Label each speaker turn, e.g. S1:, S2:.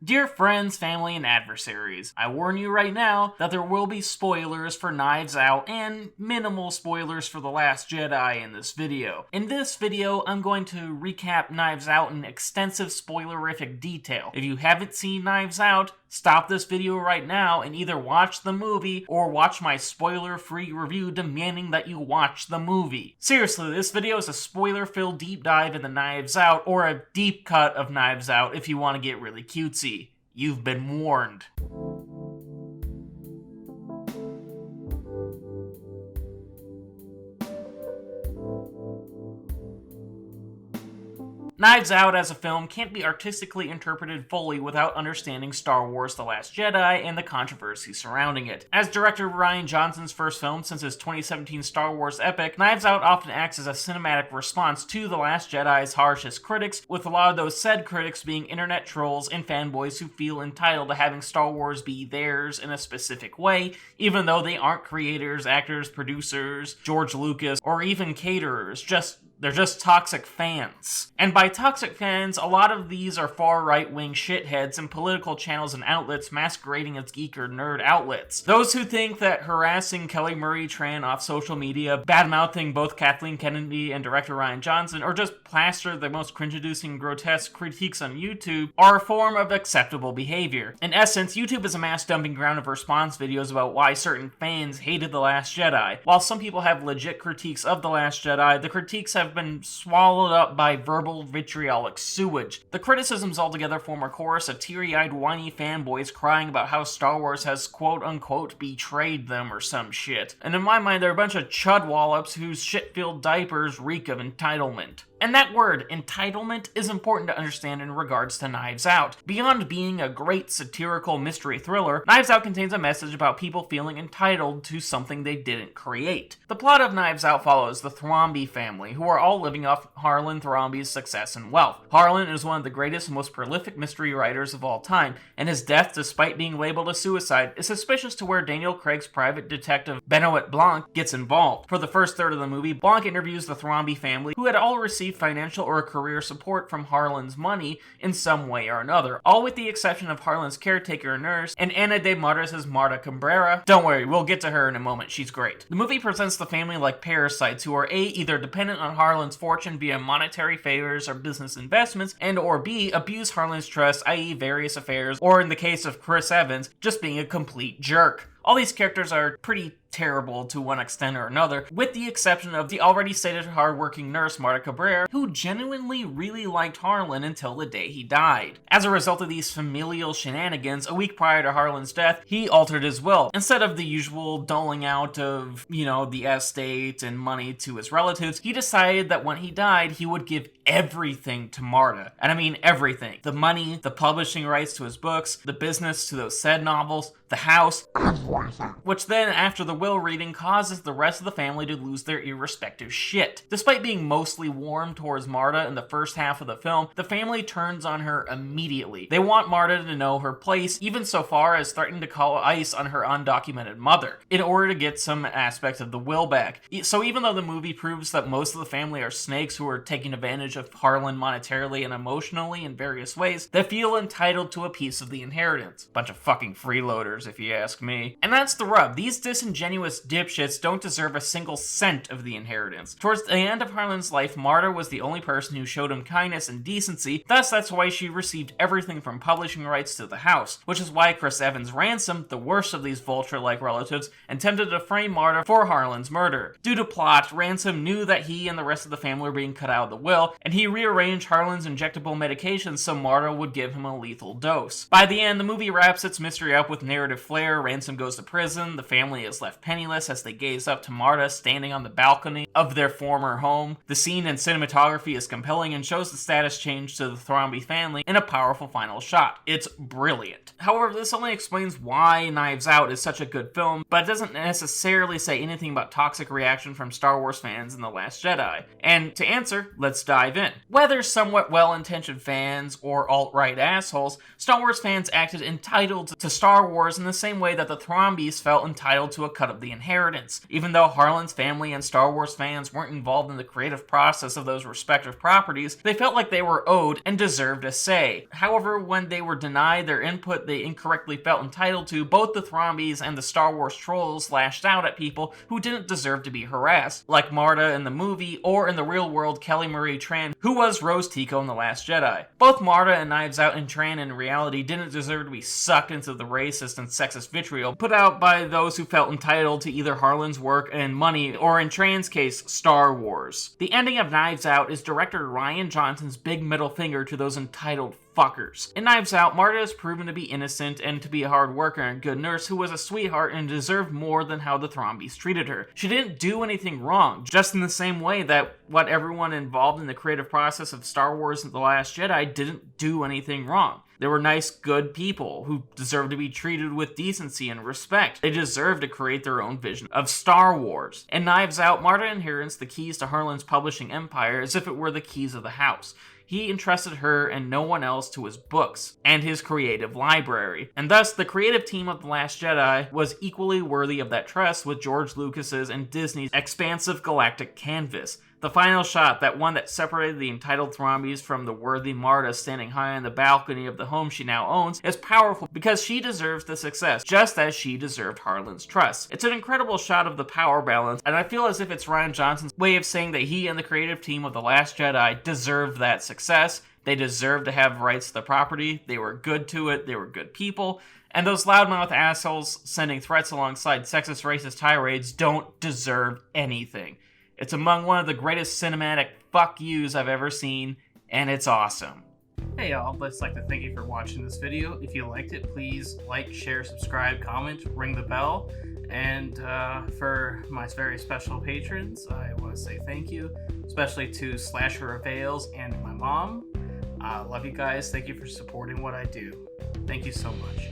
S1: Dear friends, family, and adversaries, I warn you right now that there will be spoilers for Knives Out and minimal spoilers for The Last Jedi in this video. In this video, I'm going to recap Knives Out in extensive spoilerific detail. If you haven't seen Knives Out, stop this video right now and either watch the movie or watch my spoiler-free review demanding that you watch the movie. Seriously, this video is a spoiler-filled deep dive into Knives Out, or a deep cut of Knives Out if you want to get really cutesy. You've been warned. Knives Out as a film can't be artistically interpreted fully without understanding Star Wars: The Last Jedi and the controversy surrounding it. As director Rian Johnson's first film since his 2017 Star Wars epic, Knives Out often acts as a cinematic response to The Last Jedi's harshest critics, with a lot of those said critics being internet trolls and fanboys who feel entitled to having Star Wars be theirs in a specific way, even though they aren't creators, actors, producers, George Lucas, or even caterers. They're just toxic fans. And by toxic fans, a lot of these are far right-wing shitheads and political channels and outlets masquerading as geek or nerd outlets. Those who think that harassing Kelly Marie Tran off social media, bad-mouthing both Kathleen Kennedy and director Rian Johnson, or just plaster the most cringe-inducing grotesque critiques on YouTube are a form of acceptable behavior. In essence, YouTube is a mass dumping ground of response videos about why certain fans hated The Last Jedi. While some people have legit critiques of The Last Jedi, the critiques have been swallowed up by verbal vitriolic sewage. The criticisms altogether form a chorus of teary-eyed whiny fanboys crying about how Star Wars has quote-unquote betrayed them or some shit. And in my mind, they're a bunch of chudwallops whose shit-filled diapers reek of entitlement. And that word, entitlement, is important to understand in regards to Knives Out. Beyond being a great satirical mystery thriller, Knives Out contains a message about people feeling entitled to something they didn't create. The plot of Knives Out follows the Thrombey family, who are all living off Harlan Thrombey's success and wealth. Harlan is one of the greatest and most prolific mystery writers of all time, and his death, despite being labeled a suicide, is suspicious to where Daniel Craig's private detective Benoit Blanc gets involved. For the first third of the movie, Blanc interviews the Thrombey family, who had all received financial or career support from Harlan's money in some way or another, all with the exception of Harlan's caretaker nurse and Ana de Martis' Marta Cabrera. Don't worry, we'll get to her in a moment, she's great. The movie presents the family like parasites who are A, either dependent on Harlan's fortune via monetary favors or business investments, and or B, abuse Harlan's trust, i.e. various affairs, or in the case of Chris Evans, just being a complete jerk. All these characters are pretty terrible to one extent or another, with the exception of the already stated hardworking nurse Marta Cabrera, who genuinely really liked Harlan until the day he died. As a result of these familial shenanigans, a week prior to Harlan's death, he altered his will. Instead of the usual doling out of, the estate and money to his relatives, he decided that when he died, he would give everything to Marta. And I mean everything. The money, the publishing rights to his books, the business to those said novels, the house, which then, after the will reading, causes the rest of the family to lose their irrespective shit. Despite being mostly warm towards Marta in the first half of the film, the family turns on her immediately. They want Marta to know her place, even so far as threatening to call ICE on her undocumented mother, in order to get some aspects of the will back. So even though the movie proves that most of the family are snakes who are taking advantage of Harlan monetarily and emotionally in various ways, they feel entitled to a piece of the inheritance. Bunch of fucking freeloaders, if you ask me. And that's the rub. These disingenuous dipshits don't deserve a single cent of the inheritance. Towards the end of Harlan's life, Marta was the only person who showed him kindness and decency, thus that's why she received everything from publishing rights to the house, which is why Chris Evans ransomed the worst of these vulture-like relatives and attempted to frame Marta for Harlan's murder. Due to plot, Ransom knew that he and the rest of the family were being cut out of the will, and he rearranged Harlan's injectable medications so Marta would give him a lethal dose. By the end, the movie wraps its mystery up with narrative flair. Ransom goes to prison, the family is left penniless as they gaze up to Marta standing on the balcony of their former home. The scene and cinematography is compelling and shows the status change to the Thrombey family in a powerful final shot. It's brilliant. However, this only explains why Knives Out is such a good film, but it doesn't necessarily say anything about toxic reaction from Star Wars fans in The Last Jedi. And to answer, let's dive in. Whether somewhat well-intentioned fans or alt-right assholes, Star Wars fans acted entitled to Star Wars in the same way that the Thrombeys felt entitled to a cut of of the inheritance. Even though Harlan's family and Star Wars fans weren't involved in the creative process of those respective properties, they felt like they were owed and deserved a say. However, when they were denied their input they incorrectly felt entitled to, both the Thrombies and the Star Wars trolls lashed out at people who didn't deserve to be harassed, like Marta in the movie, or in the real world Kelly Marie Tran, who was Rose Tico in The Last Jedi. Both Marta and Knives Out and Tran in reality didn't deserve to be sucked into the racist and sexist vitriol put out by those who felt entitled to either Harlan's work and money, or in Tran's case, Star Wars. The ending of Knives Out is director Rian Johnson's big middle finger to those entitled fuckers. In Knives Out, Marta is proven to be innocent and to be a hard worker and good nurse who was a sweetheart and deserved more than how the Thrombies treated her. She didn't do anything wrong, just in the same way that what everyone involved in the creative process of Star Wars and The Last Jedi didn't do anything wrong. They were nice, good people who deserve to be treated with decency and respect. They deserve to create their own vision of Star Wars. In Knives Out, Marta inherits the keys to Harlan's publishing empire as if it were the keys of the house. He entrusted her and no one else to his books and his creative library, and thus the creative team of The Last Jedi was equally worthy of that trust with George Lucas's and Disney's expansive galactic canvas. The final shot, that one that separated the entitled Thrombies from the worthy Marta standing high on the balcony of the home she now owns, is powerful because she deserves the success, just as she deserved Harlan's trust. It's an incredible shot of the power balance, and I feel as if it's Rian Johnson's way of saying that he and the creative team of The Last Jedi deserved that success. They deserved to have rights to the property, they were good to it, they were good people, and those loudmouth assholes sending threats alongside sexist racist tirades don't deserve anything. It's among one of the greatest cinematic fuck yous I've ever seen, and it's awesome. Hey y'all, I'd just like to thank you for watching this video. If you liked it, please like, share, subscribe, comment, ring the bell. And for my very special patrons, I want to say thank you, especially to Slasher Avails and my mom. Love you guys. Thank you for supporting what I do. Thank you so much.